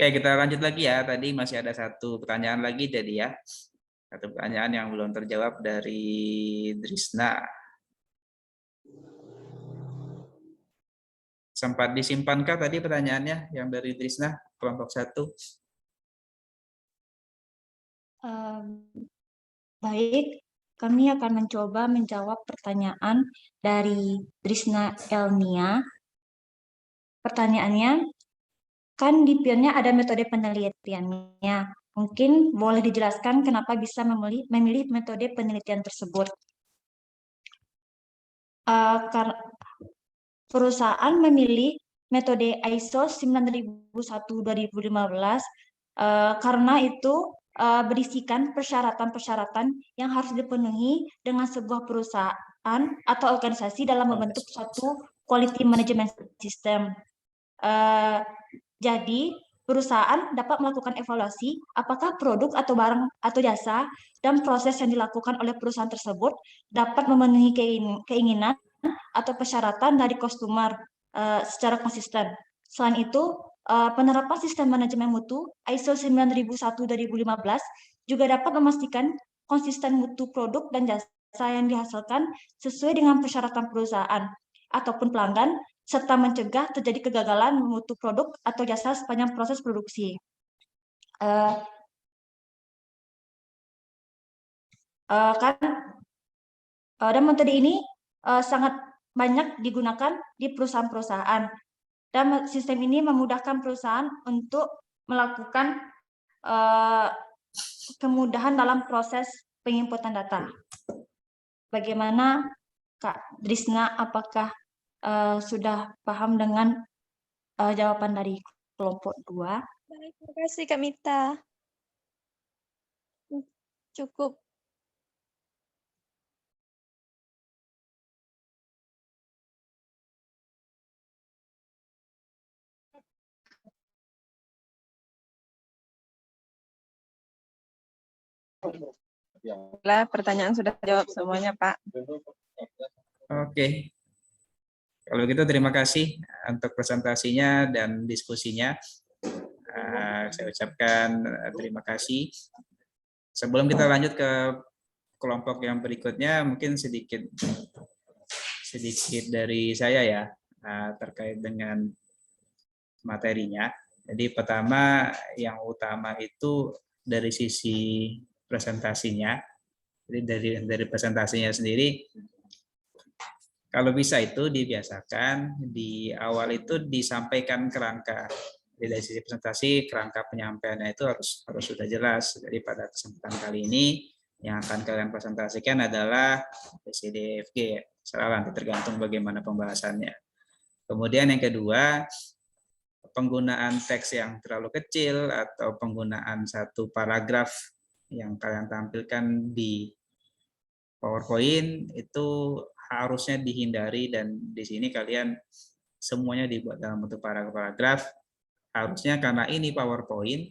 Oke, kita lanjut lagi ya. Tadi masih ada satu pertanyaan lagi jadi ya. Satu pertanyaan yang belum terjawab dari Drisna. Sempat disimpankah tadi pertanyaannya yang dari Trisna kelompok 1? Baik, kami akan mencoba menjawab pertanyaan dari Trisna Elnia. Pertanyaannya, kan di PION-nya ada metode penelitiannya. Mungkin boleh dijelaskan kenapa bisa memilih metode penelitian tersebut. Perusahaan memilih metode ISO 9001-2015 karena itu berisikan persyaratan-persyaratan yang harus dipenuhi dengan sebuah perusahaan atau organisasi dalam membentuk suatu quality management system. Jadi, perusahaan dapat melakukan evaluasi apakah produk atau barang atau jasa dan proses yang dilakukan oleh perusahaan tersebut dapat memenuhi keinginan atau persyaratan dari customer secara konsisten. Selain itu, penerapan sistem manajemen mutu ISO 9001-2015 juga dapat memastikan konsisten mutu produk dan jasa yang dihasilkan sesuai dengan persyaratan perusahaan ataupun pelanggan, serta mencegah terjadi kegagalan mutu produk atau jasa sepanjang proses produksi. Dan metode ini sangat banyak digunakan di perusahaan-perusahaan. Dan sistem ini memudahkan perusahaan untuk melakukan kemudahan dalam proses penginputan data. Bagaimana Kak Drisna, apakah sudah paham dengan jawaban dari kelompok 2? Baik, terima kasih Kak Mita. Cukup. Pertanyaan sudah jawab semuanya, Pak. Oke. Kalau gitu terima kasih untuk presentasinya dan diskusinya. Saya ucapkan terima kasih. Sebelum kita lanjut ke kelompok yang berikutnya, mungkin sedikit dari saya ya terkait dengan materinya. Jadi pertama yang utama itu dari sisi presentasinya. Jadi dari presentasinya sendiri, kalau bisa itu dibiasakan di awal itu disampaikan kerangka. Jadi dari sisi presentasi, kerangka penyampaiannya itu harus sudah jelas. Jadi pada kesempatan kali ini yang akan kalian presentasikan adalah ABCDEFG. Salah, nanti tergantung bagaimana pembahasannya. Kemudian yang kedua, penggunaan teks yang terlalu kecil atau penggunaan satu paragraf yang kalian tampilkan di PowerPoint itu harusnya dihindari, dan di sini kalian semuanya dibuat dalam bentuk paragraf. Harusnya karena ini PowerPoint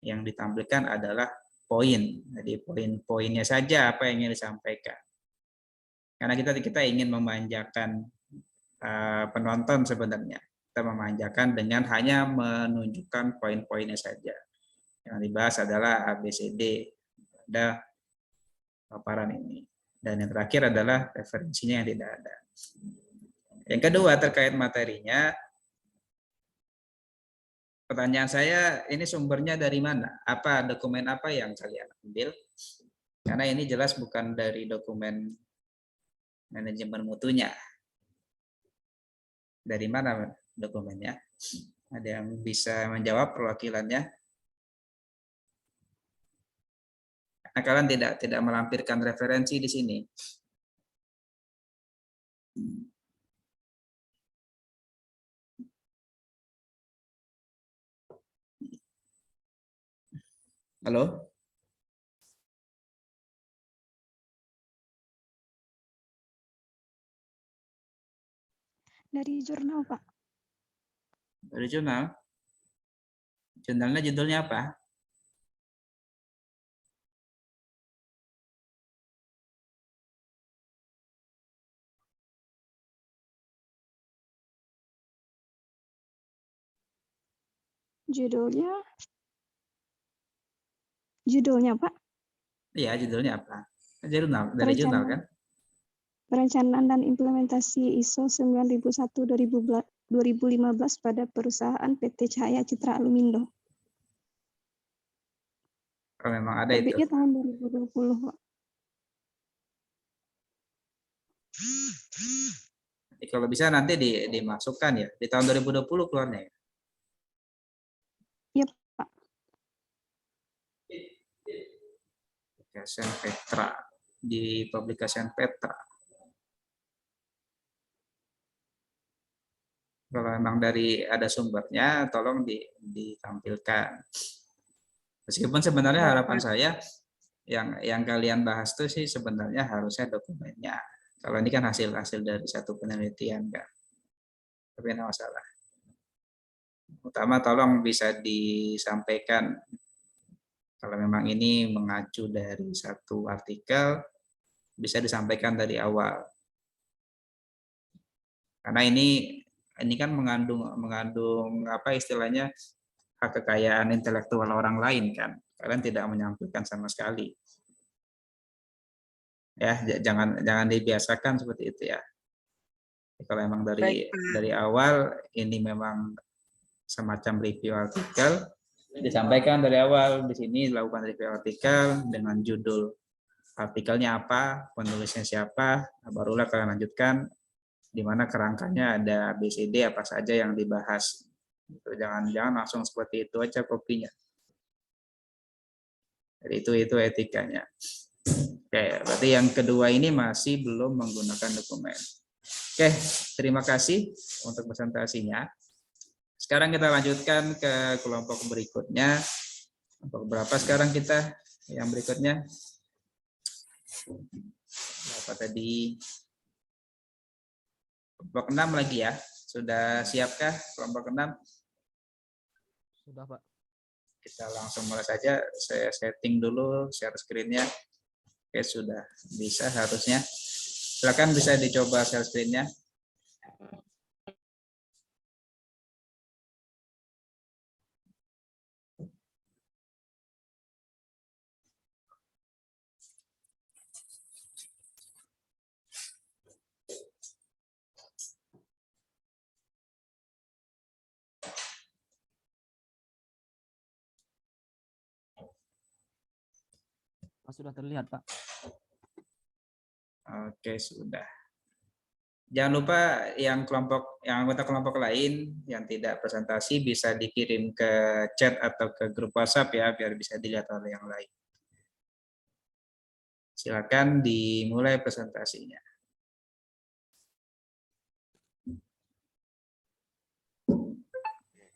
yang ditampilkan adalah poin. Jadi poin-poinnya saja apa yang ingin disampaikan. Karena kita ingin memanjakan penonton sebenarnya. Kita memanjakan dengan hanya menunjukkan poin-poinnya saja. Yang dibahas adalah ABCD pada paparan ini. Dan yang terakhir adalah referensinya yang tidak ada. Yang kedua terkait materinya, pertanyaan saya ini sumbernya dari mana? Apa dokumen apa yang kalian ambil? Karena ini jelas bukan dari dokumen manajemen mutunya. Dari mana dokumennya? Ada yang bisa menjawab perwakilannya? Karena kalian tidak melampirkan referensi di sini. Halo? Dari jurnal, Pak. Dari jurnal? Jurnalnya judulnya apa? Judulnya Pak, Iya, judulnya apa? Dari jurnal kan? Perencanaan dan Implementasi ISO 9001 2015 pada perusahaan PT Cahaya Citra Alumindo. Kalau memang ada itu. Terbitnya tahun 2020 Pak. Kalau bisa nanti dimasukkan ya. Di tahun 2020 keluarnya. Iya Pak. Publikasi Petra. Di publikasi Petra. Kalau memang ada sumbernya, tolong ditampilkan. Meskipun sebenarnya harapan saya yang kalian bahas itu sih sebenarnya harusnya dokumennya. Kalau ini kan hasil dari satu penelitian kan. Tapi tidak masalah. Utama tolong bisa disampaikan kalau memang ini mengacu dari satu artikel, bisa disampaikan dari awal. Karena ini kan mengandung apa istilahnya hak kekayaan intelektual orang lain kan. Kalian tidak menyampaikan sama sekali. Ya, jangan dibiasakan seperti itu ya. Kalau memang dari awal ini memang semacam review artikel, disampaikan dari awal di sini dilakukan review artikel dengan judul artikelnya apa, penulisnya siapa, barulah kalian lanjutkan di mana kerangkanya ada ABCD apa saja yang dibahas. Jangan langsung seperti itu aja kopinya. Jadi itu etikanya. Oke, berarti yang kedua ini masih belum menggunakan dokumen. Oke, terima kasih untuk presentasinya. Sekarang kita lanjutkan ke kelompok berikutnya. Kelompok berapa sekarang kita? Yang berikutnya. Apa tadi? Kelompok 6 lagi ya. Sudah siapkah kelompok 6? Sudah, Pak. Kita langsung mulai saja. Saya setting dulu share screen-nya. Oke, sudah bisa harusnya. Silakan bisa dicoba share screen-nya. Sudah terlihat, Pak. Oke, sudah. Jangan lupa yang anggota kelompok lain yang tidak presentasi bisa dikirim ke chat atau ke grup WhatsApp ya, biar bisa dilihat oleh yang lain. Silakan dimulai presentasinya.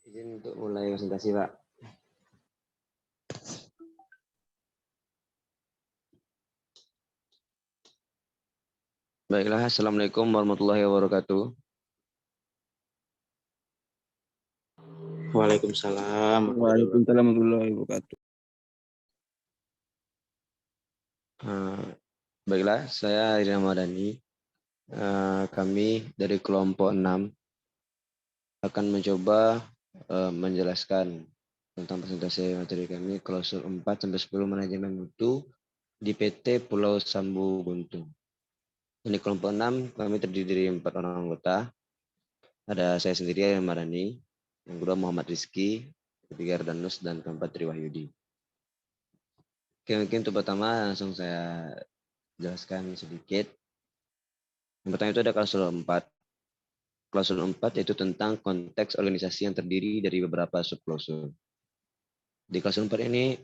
Izin untuk mulai presentasi, Pak. Baiklah, Assalamualaikum warahmatullahi wabarakatuh. Waalaikumsalam. Waalaikumsalam warahmatullahi wabarakatuh. Baiklah, saya Irina Madani. Kami dari kelompok 6 akan mencoba menjelaskan tentang presentasi materi kami klausul 4-10 manajemen mutu di PT Pulau Sambu Guntung. Ini kelompok 6, kami terdiri dari 4 orang anggota. Ada saya sendiri, Irina Madani, yang kedua Muhammad Rizky, ketiga Ardanus, dan keempat Triwahyudi. Oke, mungkin untuk pertama langsung saya jelaskan sedikit. Yang pertama itu ada klausul 4. Klausul 4 yaitu tentang konteks organisasi yang terdiri dari beberapa subklausul. Di klausul 4 ini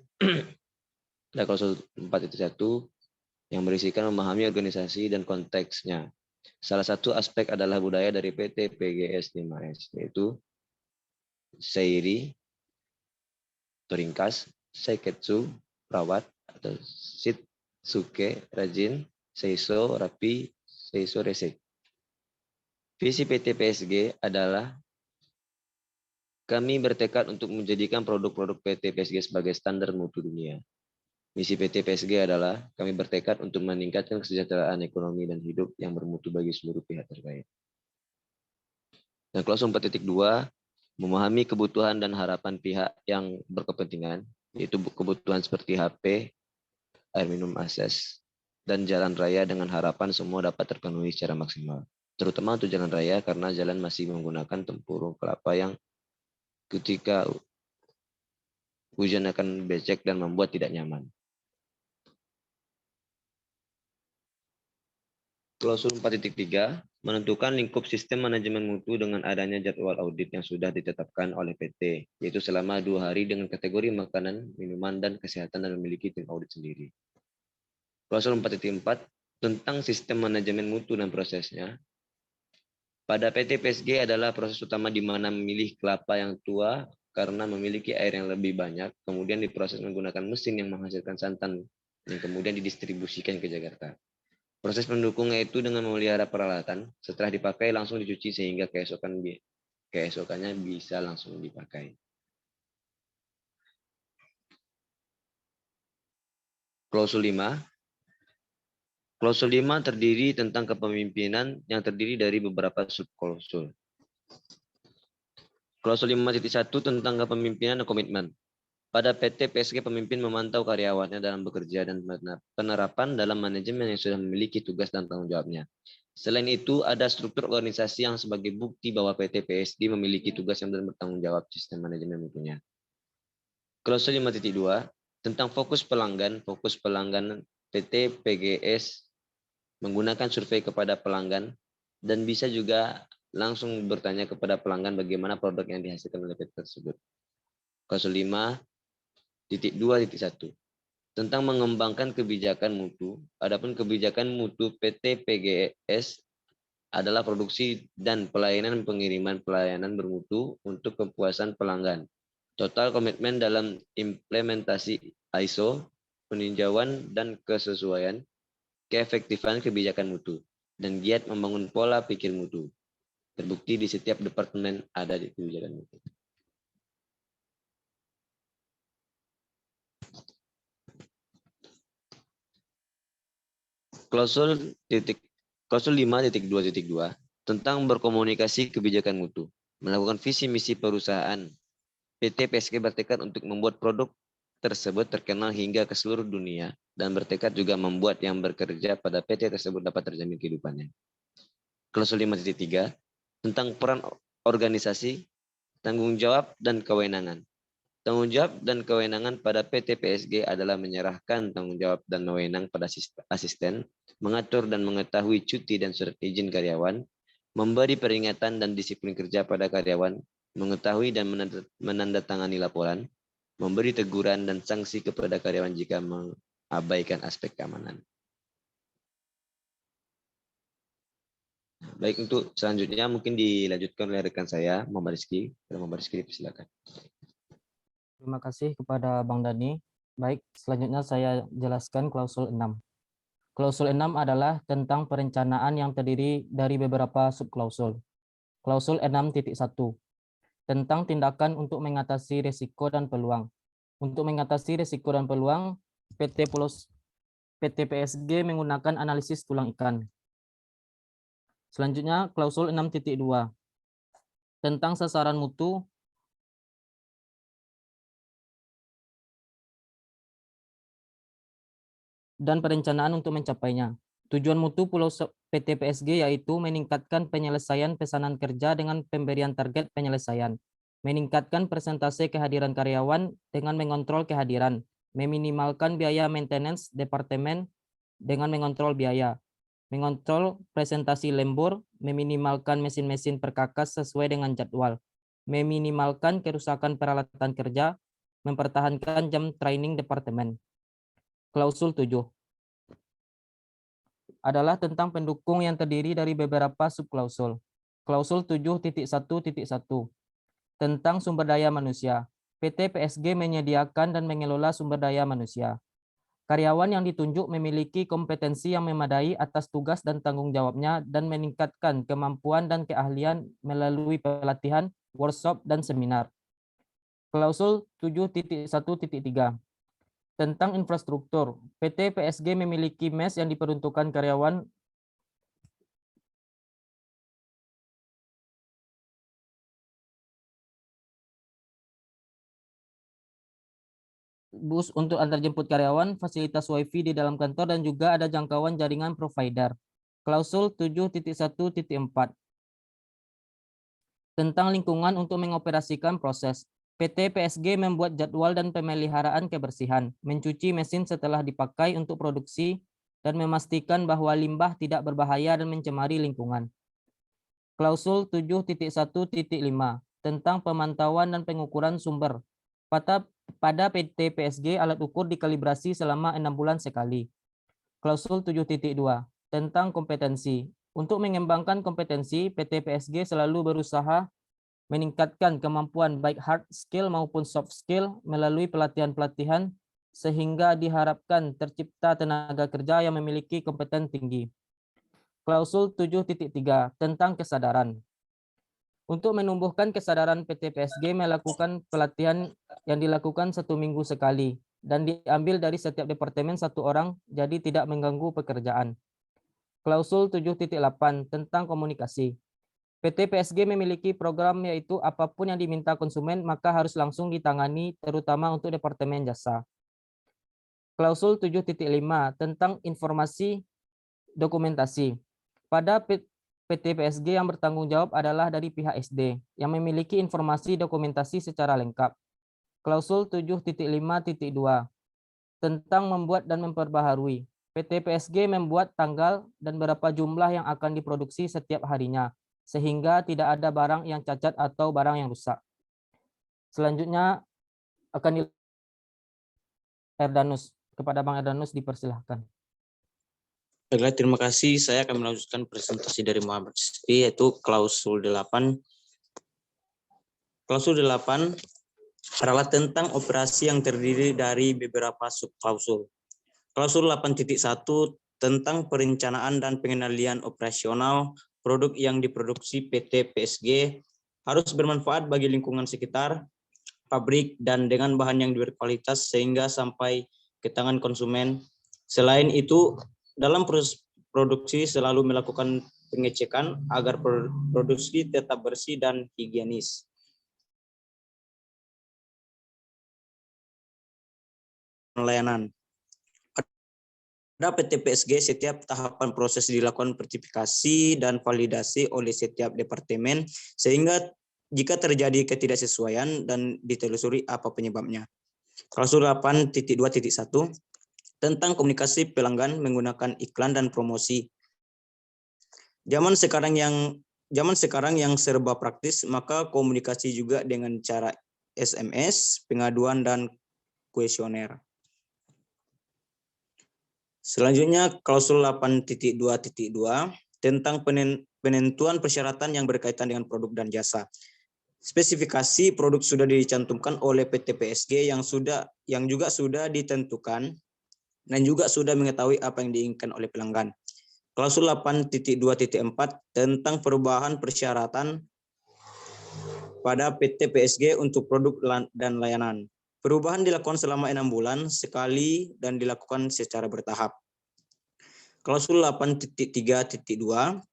ada klausul 4 itu 1 yang berisikan memahami organisasi dan konteksnya. Salah satu aspek adalah budaya dari PT PGS 5S, yaitu Seiri, Toringkas, Seiketsu, Perawat, atau Shitsuke, Rajin, Seiso, Rapi, Seiso, Resek. Visi PT PSG adalah kami bertekad untuk menjadikan produk-produk PT PSG sebagai standar mutu dunia. Misi PT PSG adalah kami bertekad untuk meningkatkan kesejahteraan ekonomi dan hidup yang bermutu bagi seluruh pihak terkait. Dan klausul 4.2 memahami kebutuhan dan harapan pihak yang berkepentingan, yaitu kebutuhan seperti HP, air minum akses, dan jalan raya dengan harapan semua dapat terpenuhi secara maksimal. Terutama untuk jalan raya karena jalan masih menggunakan tempurung kelapa yang ketika hujan akan becek dan membuat tidak nyaman. Klausul 4.3 menentukan lingkup sistem manajemen mutu dengan adanya jadwal audit yang sudah ditetapkan oleh PT, yaitu selama 2 hari dengan kategori makanan, minuman, dan kesehatan dan memiliki tim audit sendiri. Klausul 4.4 tentang sistem manajemen mutu dan prosesnya. Pada PT PSG adalah proses utama di mana memilih kelapa yang tua karena memiliki air yang lebih banyak, kemudian diproses menggunakan mesin yang menghasilkan santan, yang kemudian didistribusikan ke Jakarta. Proses pendukungnya itu dengan memelihara peralatan, setelah dipakai langsung dicuci sehingga keesokannya bisa langsung dipakai. Klausul 5. Klausul 5 terdiri tentang kepemimpinan yang terdiri dari beberapa subklausul. Klausul 5.1 tentang kepemimpinan dan komitmen. Pada PT PSG, pemimpin memantau karyawannya dalam bekerja dan penerapan dalam manajemen yang sudah memiliki tugas dan tanggung jawabnya. Selain itu, ada struktur organisasi yang sebagai bukti bahwa PT PSG memiliki tugas yang bertanggung jawab sistem manajemen mutunya. Klausul 5.2 tentang fokus pelanggan PT PGS menggunakan survei kepada pelanggan dan bisa juga langsung bertanya kepada pelanggan bagaimana produk yang dihasilkan oleh PT tersebut. Klausul 5.2.1 tentang mengembangkan kebijakan mutu. Adapun kebijakan mutu PT PGS adalah produksi dan pelayanan pengiriman pelayanan bermutu untuk kepuasan pelanggan. Total komitmen dalam implementasi ISO, peninjauan dan kesesuaian, keefektifan kebijakan mutu, dan giat membangun pola pikir mutu. Terbukti di setiap departemen ada di kebijakan mutu. Klausul 5.2.2 tentang berkomunikasi kebijakan mutu, melakukan visi misi perusahaan. PT PSG bertekad untuk membuat produk tersebut terkenal hingga ke seluruh dunia dan bertekad juga membuat yang bekerja pada PT tersebut dapat terjamin kehidupannya. Klausul 5.3 tentang peran organisasi, tanggung jawab dan kewenangan. Tanggung jawab dan kewenangan pada PT PSG adalah menyerahkan tanggung jawab dan wewenang pada asisten, mengatur dan mengetahui cuti dan surat izin karyawan, memberi peringatan dan disiplin kerja pada karyawan, mengetahui dan menandatangani laporan, memberi teguran dan sanksi kepada karyawan jika mengabaikan aspek keamanan. Baik, untuk selanjutnya mungkin dilanjutkan oleh rekan saya, Muhammad Rizky. Muhammad Rizky, silakan. Terima kasih kepada Bang Dani. Baik, selanjutnya saya jelaskan klausul 6. Klausul 6 adalah tentang perencanaan yang terdiri dari beberapa subklausul. Klausul 6.1 tentang tindakan untuk mengatasi risiko dan peluang. Untuk mengatasi risiko dan peluang, PT PSG menggunakan analisis tulang ikan. Selanjutnya, klausul 6.2 tentang sasaran mutu dan perencanaan untuk mencapainya. Tujuan mutu Pulau PT PSG yaitu meningkatkan penyelesaian pesanan kerja dengan pemberian target penyelesaian, meningkatkan persentase kehadiran karyawan dengan mengontrol kehadiran, meminimalkan biaya maintenance departemen dengan mengontrol biaya, mengontrol presentasi lembur, meminimalkan mesin-mesin perkakas sesuai dengan jadwal, meminimalkan kerusakan peralatan kerja, mempertahankan jam training departemen. Klausul 7 adalah tentang pendukung yang terdiri dari beberapa subklausul. Klausul 7.1.1 tentang sumber daya manusia. PT PSG menyediakan dan mengelola sumber daya manusia. Karyawan yang ditunjuk memiliki kompetensi yang memadai atas tugas dan tanggung jawabnya dan meningkatkan kemampuan dan keahlian melalui pelatihan, workshop, dan seminar. Klausul 7.1.3 tentang infrastruktur. PT PSG memiliki mes yang diperuntukkan karyawan bus untuk antarjemput karyawan, fasilitas WiFi di dalam kantor, dan juga ada jangkauan jaringan provider. Klausul 7.1.4 tentang lingkungan untuk mengoperasikan proses. PT PSG membuat jadwal dan pemeliharaan kebersihan, mencuci mesin setelah dipakai untuk produksi, dan memastikan bahwa limbah tidak berbahaya dan mencemari lingkungan. Klausul 7.1.5 tentang pemantauan dan pengukuran sumber. Pada PT PSG, alat ukur dikalibrasi selama 6 bulan sekali. Klausul 7.2 tentang kompetensi. Untuk mengembangkan kompetensi, PT PSG selalu berusaha meningkatkan kemampuan baik hard skill maupun soft skill melalui pelatihan-pelatihan sehingga diharapkan tercipta tenaga kerja yang memiliki kompeten tinggi. Klausul 7.3 tentang kesadaran. Untuk menumbuhkan kesadaran, PT PSG melakukan pelatihan yang dilakukan 1 minggu sekali dan diambil dari setiap departemen 1 orang, jadi tidak mengganggu pekerjaan. Klausul 7.8 tentang komunikasi. PT PSG memiliki program yaitu apapun yang diminta konsumen maka harus langsung ditangani, terutama untuk departemen jasa. Klausul 7.5 tentang informasi dokumentasi. Pada PT PSG yang bertanggung jawab adalah dari pihak SD yang memiliki informasi dokumentasi secara lengkap. Klausul 7.5.2 tentang membuat dan memperbaharui. PT PSG membuat tanggal dan berapa jumlah yang akan diproduksi setiap harinya, sehingga tidak ada barang yang cacat atau barang yang rusak. Selanjutnya akan Erdanus. Kepada Bang Erdanus dipersilahkan. Baiklah, terima kasih. Saya akan melanjutkan presentasi dari Muhammad Siti, yaitu klausul 8. Klausul 8 adalah tentang operasi yang terdiri dari beberapa subklausul. Klausul 8.1 tentang perencanaan dan pengendalian operasional produk yang diproduksi PT PSG harus bermanfaat bagi lingkungan sekitar, pabrik, dan dengan bahan yang berkualitas sehingga sampai ke tangan konsumen. Selain itu, dalam proses produksi selalu melakukan pengecekan agar produksi tetap bersih dan higienis. Layanan. Pada PT PSG, setiap tahapan proses dilakukan sertifikasi dan validasi oleh setiap departemen, sehingga jika terjadi ketidaksesuaian dan ditelusuri apa penyebabnya. Klausul 8.2.1 tentang komunikasi pelanggan menggunakan iklan dan promosi. Zaman sekarang yang serba praktis, maka komunikasi juga dengan cara SMS, pengaduan, dan kuesioner. Selanjutnya, klausul 8.2.2 tentang penentuan persyaratan yang berkaitan dengan produk dan jasa. Spesifikasi produk sudah dicantumkan oleh PT PSG yang juga sudah ditentukan dan juga sudah mengetahui apa yang diinginkan oleh pelanggan. Klausul 8.2.4 tentang perubahan persyaratan pada PT PSG untuk produk dan layanan. Perubahan dilakukan selama 6 bulan sekali dan dilakukan secara bertahap. Klausul 8.3.2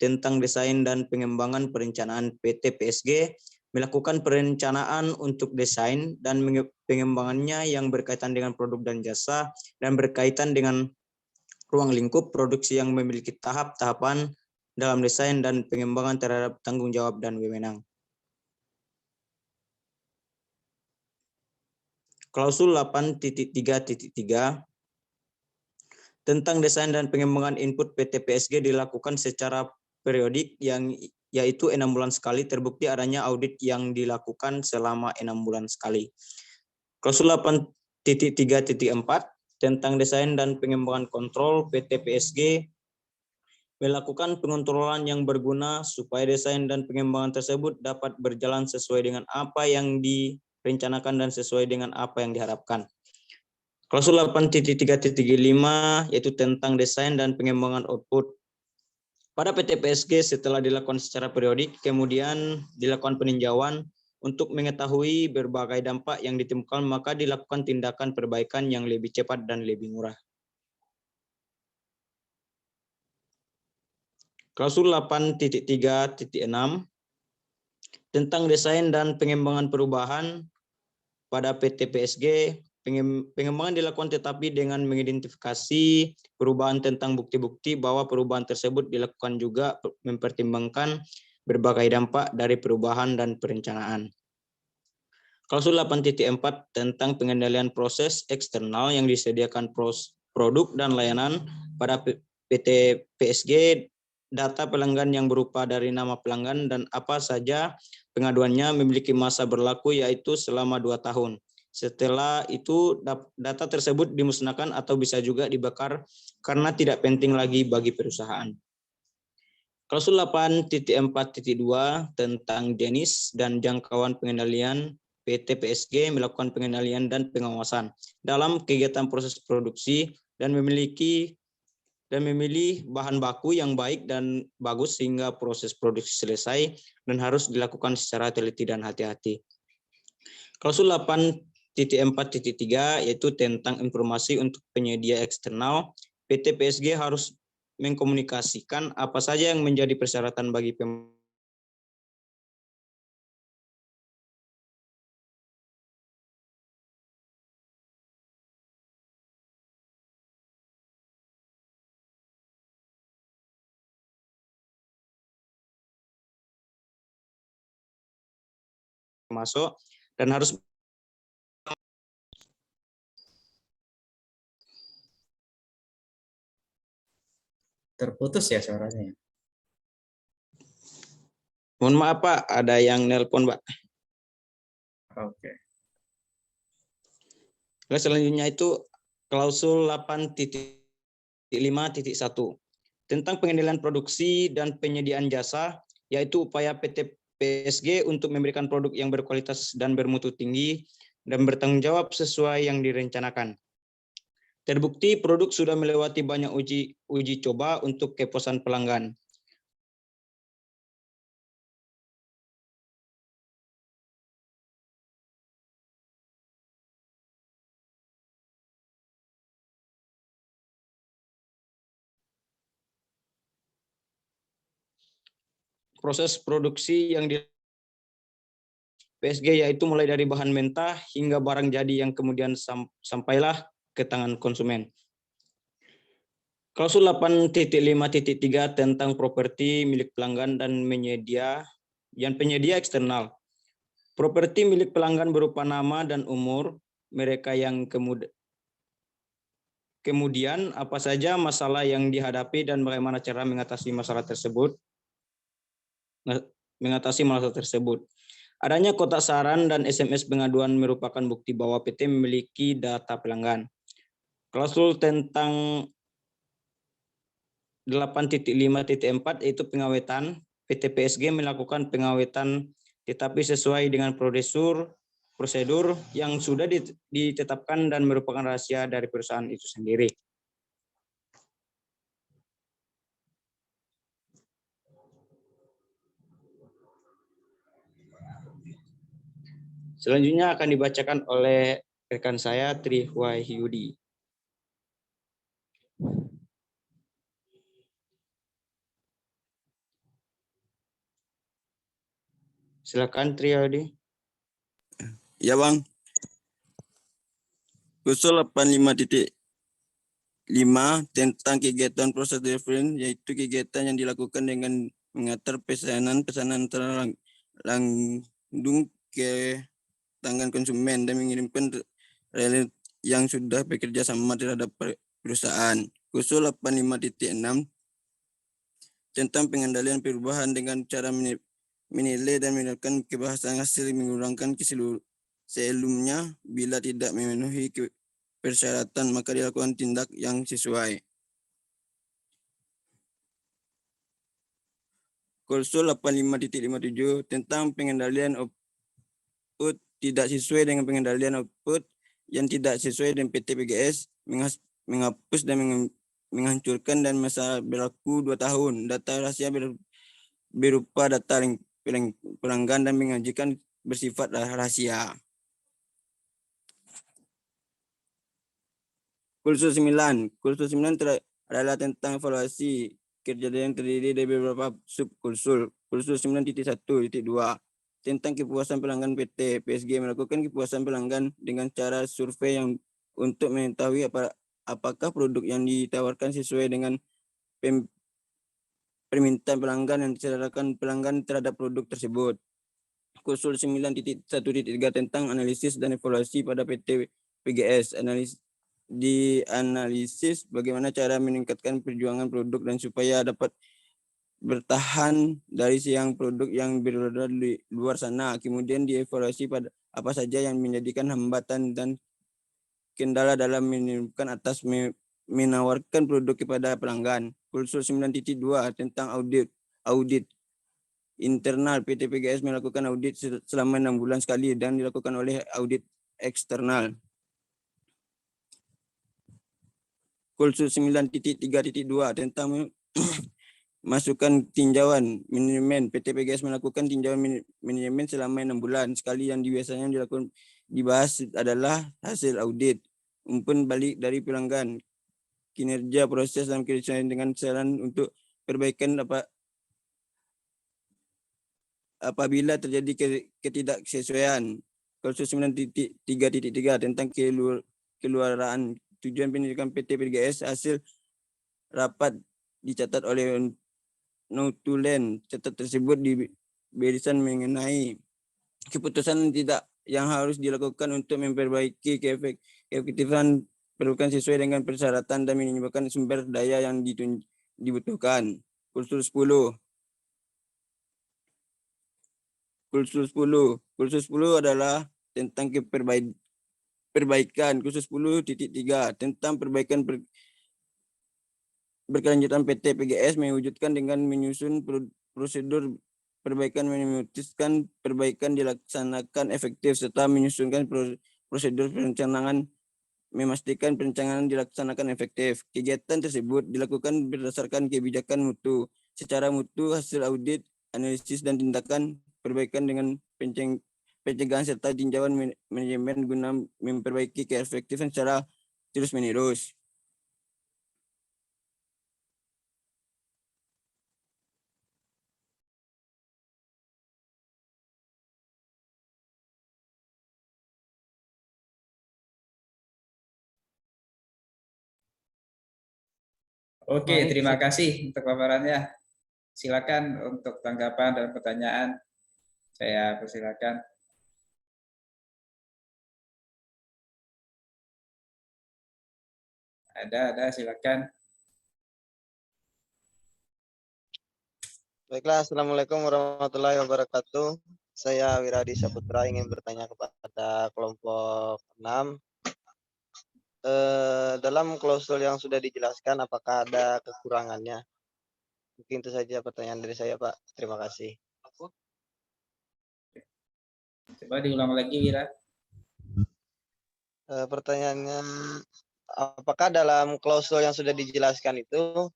tentang desain dan pengembangan perencanaan PT PSG melakukan perencanaan untuk desain dan pengembangannya yang berkaitan dengan produk dan jasa dan berkaitan dengan ruang lingkup produksi yang memiliki tahap-tahapan dalam desain dan pengembangan terhadap tanggung jawab dan wewenang. Klausul 8.3.3 tentang desain dan pengembangan input PT PSG dilakukan secara periodik yaitu 6 bulan sekali, terbukti adanya audit yang dilakukan selama 6 bulan sekali. Klausul 8.3.4 tentang desain dan pengembangan kontrol PT PSG melakukan pengontrolan yang berguna supaya desain dan pengembangan tersebut dapat berjalan sesuai dengan apa yang direncanakan dan sesuai dengan apa yang diharapkan. Klausul 8.3.5 yaitu tentang desain dan pengembangan output. Pada PT PSG setelah dilakukan secara periodik, kemudian dilakukan peninjauan untuk mengetahui berbagai dampak yang ditemukan, maka dilakukan tindakan perbaikan yang lebih cepat dan lebih murah. Klausul 8.3.6 tentang desain dan pengembangan perubahan pada PT PSG, Pengembangan dilakukan tetapi dengan mengidentifikasi perubahan tentang bukti-bukti bahwa perubahan tersebut dilakukan juga mempertimbangkan berbagai dampak dari perubahan dan perencanaan. Klausul 8.4 tentang pengendalian proses eksternal yang disediakan produk dan layanan pada PT PSG, data pelanggan yang berupa dari nama pelanggan dan apa saja pengaduannya memiliki masa berlaku yaitu selama 2 tahun. Setelah itu data tersebut dimusnahkan atau bisa juga dibakar karena tidak penting lagi bagi perusahaan. Klausul 8.4.2 tentang jenis dan jangkauan pengendalian PT PSG melakukan pengendalian dan pengawasan dalam kegiatan proses produksi dan memilih bahan baku yang baik dan bagus sehingga proses produksi selesai dan harus dilakukan secara teliti dan hati-hati. Klausul 8.4.3 yaitu tentang informasi untuk penyedia eksternal, PT PSG harus mengkomunikasikan apa saja yang menjadi persyaratan bagi masuk dan harus Terputus ya suaranya. Mohon maaf Pak, ada yang nelpon Pak. Oke. Selanjutnya itu klausul 8.5.1 tentang pengendalian produksi dan penyediaan jasa, yaitu upaya PT PSG untuk memberikan produk yang berkualitas dan bermutu tinggi dan bertanggung jawab sesuai yang direncanakan. Terbukti produk sudah melewati banyak uji coba untuk kepuasan pelanggan. Proses produksi yang di PSG yaitu mulai dari bahan mentah hingga barang jadi yang kemudian sampailah ke tangan konsumen. Klausul 8.5.3 tentang properti milik pelanggan dan penyedia eksternal. Properti milik pelanggan berupa nama dan umur mereka yang kemudian apa saja masalah yang dihadapi dan bagaimana cara mengatasi masalah tersebut. Adanya kotak saran dan SMS pengaduan merupakan bukti bahwa PT memiliki data pelanggan. Klausul tentang 8.5.4 yaitu pengawetan. PT PSG melakukan pengawetan tetapi sesuai dengan prosedur yang sudah ditetapkan dan merupakan rahasia dari perusahaan itu sendiri. Selanjutnya akan dibacakan oleh rekan saya Tri Wahyudi. Silakan Tri Wahyudi. Ya Bang. Klausul 85.5 tentang kegiatan proses delivery yaitu kegiatan yang dilakukan dengan mengatur pesanan terlangsung ke tangan konsumen dan mengirimkan rel yang sudah bekerja sama terhadap perusahaan. Klausul 85.6 tentang pengendalian perubahan dengan cara menilai dan menilai kebahasan hasil mengurangkan sebelumnya bila tidak memenuhi persyaratan maka dilakukan tindak yang sesuai. Klausul 85.57 tentang pengendalian output tidak sesuai dengan pengendalian output yang tidak sesuai dengan PT PGS menghapus dan menghancurkan dan masa berlaku 2 tahun. Data rahasia berupa data pelanggan dan mengajukan bersifat rahasia. Klausul 9 adalah tentang evaluasi kerja yang terdiri dari beberapa subklausul. Klausul 9.1.2 tentang kepuasan pelanggan PT PSG melakukan kepuasan pelanggan dengan cara survei yang untuk mengetahui apakah produk yang ditawarkan sesuai dengan permintaan pelanggan yang disarankan pelanggan terhadap produk tersebut. Klausul 9.1.3 tentang analisis dan evaluasi pada PT PGS. Dianalisis bagaimana cara meningkatkan perjuangan produk dan supaya dapat bertahan dari siang produk yang berada di luar sana. Kemudian dievaluasi pada apa saja yang menjadikan hambatan dan kendala dalam menawarkan produk kepada pelanggan. Klausul 9.2 tentang audit internal. PT PGS melakukan audit selama 6 bulan sekali dan dilakukan oleh audit eksternal. Klausul 9.3.2 tentang masukan tinjauan manajemen. PT PGS melakukan tinjauan manajemen selama 6 bulan sekali yang biasanya dibahas adalah hasil audit, umpan balik dari pelanggan, kinerja proses dan kesesuaian dengan saran untuk perbaikan apabila terjadi ketidaksesuaian. Klausul 9.3.3 tentang keluaraan. Tujuan pendidikan PT PGS hasil rapat dicatat oleh notulen catat tersebut di barisan mengenai keputusan tidak yang harus dilakukan untuk memperbaiki keefektifan perlukan sesuai dengan persyaratan dan menyebabkan sumber daya yang dibutuhkan. Klausul 10. Klausul 10 adalah tentang perbaikan. Klausul 10.3 tentang perbaikan berkelanjutan PT PGS mewujudkan dengan menyusun prosedur perbaikan, memutuskan perbaikan dilaksanakan efektif serta menyusunkan prosedur perencanaan, memastikan perencanaan dilaksanakan efektif. Kegiatan tersebut dilakukan berdasarkan kebijakan mutu, secara mutu, hasil audit, analisis dan tindakan perbaikan dengan pencegahan serta tinjauan manajemen guna memperbaiki keefektifan secara terus-menerus. Oke, Baik, terima kasih untuk paparannya. Silakan untuk tanggapan dan pertanyaan. Saya persilakan. Ada, silakan. Baiklah, Assalamualaikum warahmatullahi wabarakatuh. Saya Wiradi Saputra ingin bertanya kepada kelompok 6. Dalam klausul yang sudah dijelaskan, apakah ada kekurangannya? Mungkin itu saja pertanyaan dari saya, Pak. Terima kasih. Coba diulang lagi, Wira. Pertanyaannya, apakah dalam klausul yang sudah dijelaskan itu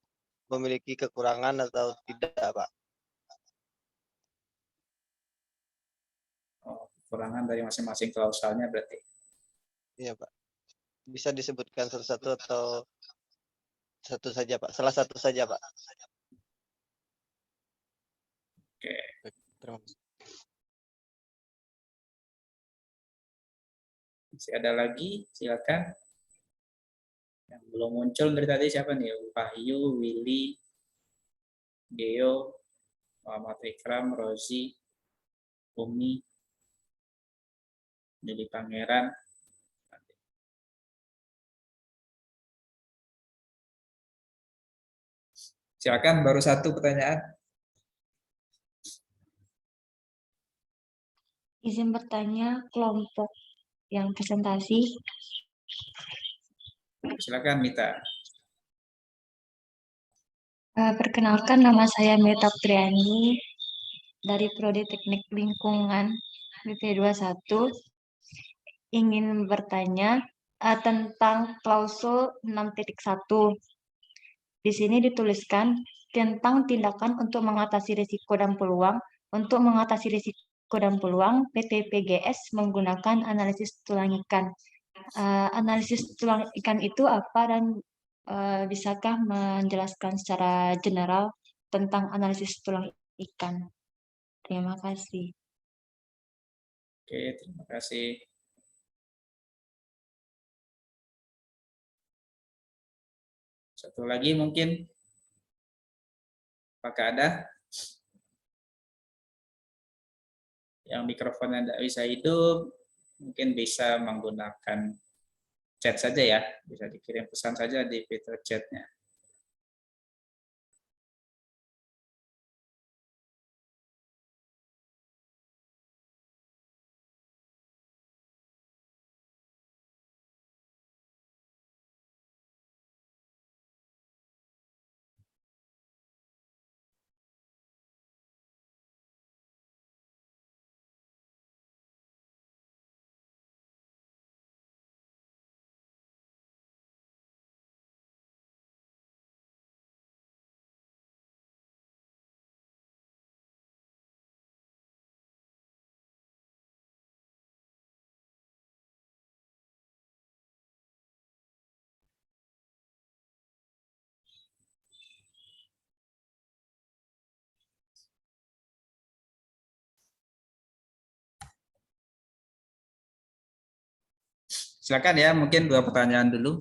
memiliki kekurangan atau tidak, Pak? Oh, kekurangan dari masing-masing klausalnya berarti. Iya, Pak. Bisa disebutkan satu-satu atau satu saja, Pak? Salah satu saja, Pak. Oke. Terima kasih. Masih ada lagi, silakan. Yang belum muncul dari tadi siapa nih? Wahyu, Willy, Geo, Muhammad Ikram, Rozi, Umi, Jadi Pangeran. Silakan, baru satu pertanyaan. Izin bertanya kelompok yang presentasi. Silakan, Mita. Perkenalkan, nama saya Meta Priani dari Prodi Teknik Lingkungan BP21. Ingin bertanya tentang klausul 6.1. Di sini dituliskan tentang tindakan untuk mengatasi risiko dan peluang. Untuk mengatasi risiko dan peluang, PT PGS menggunakan analisis tulang ikan. Analisis tulang ikan itu apa dan bisakah menjelaskan secara general tentang analisis tulang ikan? Terima kasih. Oke, terima kasih. Satu lagi mungkin, apakah ada yang mikrofonnya tidak bisa hidup, mungkin bisa menggunakan chat saja ya, bisa dikirim pesan saja di fitur chatnya. Silakan ya, mungkin 2 pertanyaan dulu.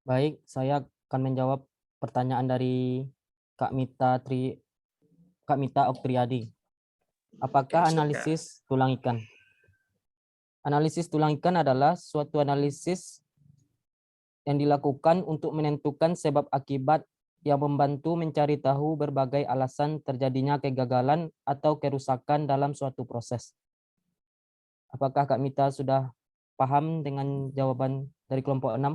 Baik, saya akan menjawab pertanyaan dari Kak Mita Oktriadi. Apakah Oke, silakan. analisis tulang ikan? Analisis tulang ikan adalah suatu analisis yang dilakukan untuk menentukan sebab akibat yang membantu mencari tahu berbagai alasan terjadinya kegagalan atau kerusakan dalam suatu proses. Apakah Kak Mita sudah paham dengan jawaban dari kelompok 6?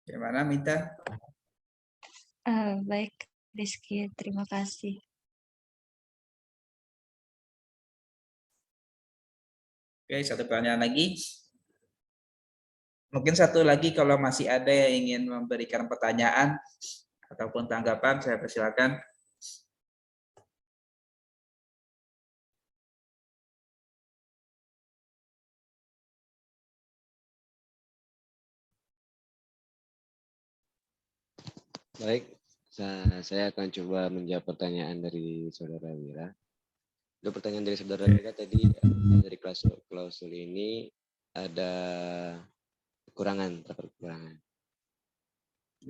Gimana, Mita? Baik, Rizky, terima kasih. Oke, 1 pertanyaan lagi. Mungkin 1 lagi kalau masih ada yang ingin memberikan pertanyaan ataupun tanggapan, saya persilakan. Baik, saya akan coba menjawab pertanyaan dari Saudara Wira. Untuk pertanyaan dari Saudara Wira tadi, dari klausul ini ada kekurangan, terdapat kekurangan.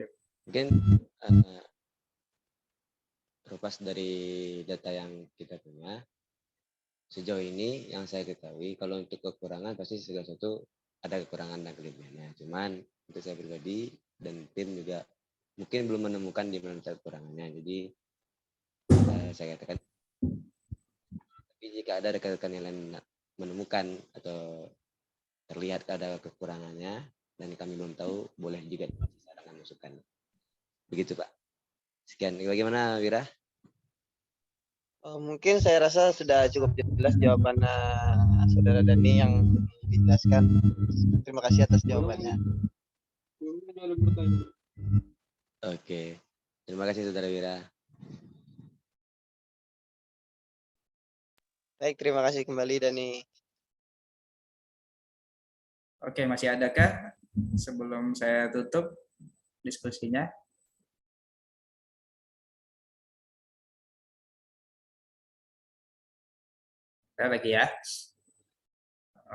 Yep. Mungkin terlepas dari data yang kita punya, sejauh ini yang saya ketahui, kalau untuk kekurangan pasti segala sesuatu ada kekurangan dan kelebihannya. Cuman untuk saya pribadi dan tim juga mungkin belum menemukan di mana kekurangannya. Jadi saya katakan, tapi jika ada rekan-rekan yang lain menemukan atau terlihat ada kekurangannya dan kami belum tahu, boleh juga saran masukan. Begitu Pak. Sekian. Bagaimana Wira? Mungkin saya rasa sudah cukup jelas jawaban Saudara Dani yang dijelaskan. Terima kasih atas jawabannya. Oke. Terima kasih Saudara Wira. Baik, terima kasih kembali Dani. Oke, masih adakah sebelum saya tutup diskusinya? Saya lagi ya.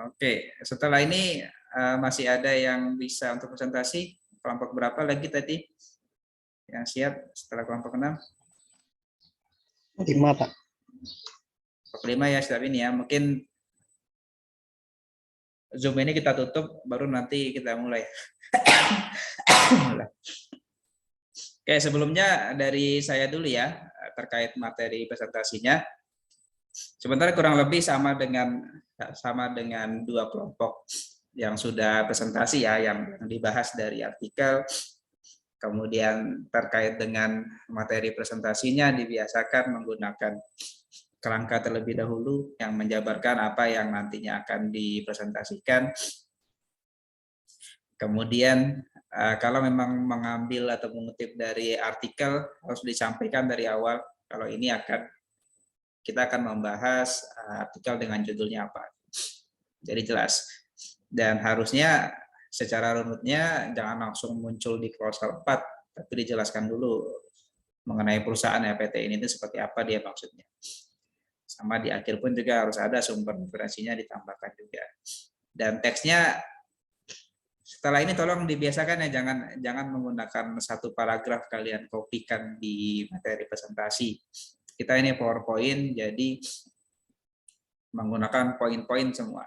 Oke, setelah ini masih ada yang bisa untuk presentasi? Kelompok berapa lagi tadi yang siap setelah kelompok 6? 5, Pak. Kelompok 5 ya setiap ini ya. Mungkin Zoom ini kita tutup, baru nanti kita mulai. Oke, sebelumnya dari saya dulu ya, terkait materi presentasinya. Sebenarnya kurang lebih sama dengan 2 kelompok yang sudah presentasi ya, yang dibahas dari artikel. Kemudian terkait dengan materi presentasinya dibiasakan menggunakan kerangka terlebih dahulu yang menjabarkan apa yang nantinya akan dipresentasikan. Kemudian kalau memang mengambil atau mengutip dari artikel harus disampaikan dari awal Kalau ini kita akan membahas artikel dengan judulnya apa. Jadi jelas. Dan harusnya secara runutnya jangan langsung muncul di klausal 4, tapi dijelaskan dulu mengenai perusahaan PT ini itu seperti apa dia maksudnya. Sama di akhir pun juga harus ada sumber referensinya ditambahkan juga. Dan teksnya setelah ini tolong dibiasakan ya, jangan menggunakan satu paragraf kalian kopikan di materi presentasi. Kita ini PowerPoint, jadi menggunakan poin-poin semua.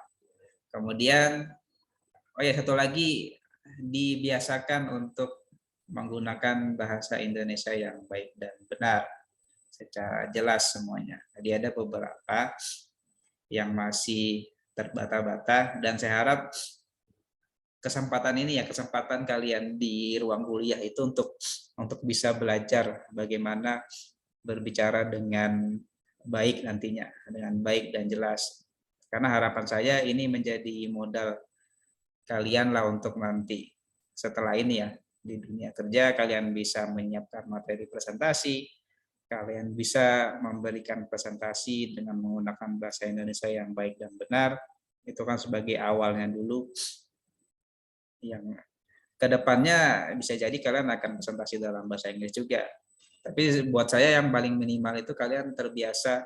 Kemudian, oh ya satu lagi, dibiasakan untuk menggunakan bahasa Indonesia yang baik dan benar, secara jelas semuanya. Jadi ada beberapa yang masih terbata-bata, dan saya harap kesempatan ini ya, kesempatan kalian di ruang kuliah itu untuk bisa belajar bagaimana berbicara dengan baik nantinya, dengan baik dan jelas. Karena harapan saya ini menjadi modal kalian lah untuk nanti setelah ini ya, di dunia kerja kalian bisa menyiapkan materi presentasi, kalian bisa memberikan presentasi dengan menggunakan bahasa Indonesia yang baik dan benar. Itu kan sebagai awalnya dulu. Yang kedepannya bisa jadi kalian akan presentasi dalam bahasa Inggris juga. Tapi buat saya yang paling minimal itu kalian terbiasa,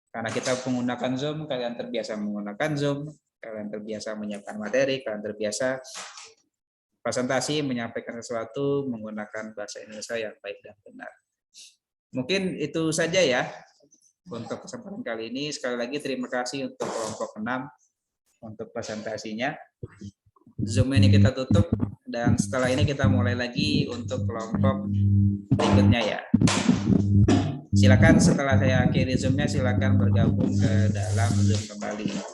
karena kita menggunakan Zoom, kalian terbiasa menggunakan Zoom, kalian terbiasa menyiapkan materi, kalian terbiasa presentasi, menyampaikan sesuatu menggunakan bahasa Indonesia yang baik dan benar. Mungkin itu saja ya untuk kesempatan kali ini. Sekali lagi terima kasih untuk kelompok 6 untuk presentasinya. Zoom ini kita tutup, dan setelah ini kita mulai lagi untuk kelompok berikutnya ya. Silakan setelah saya akhiri Zoom-nya, silakan bergabung ke dalam Zoom kembali.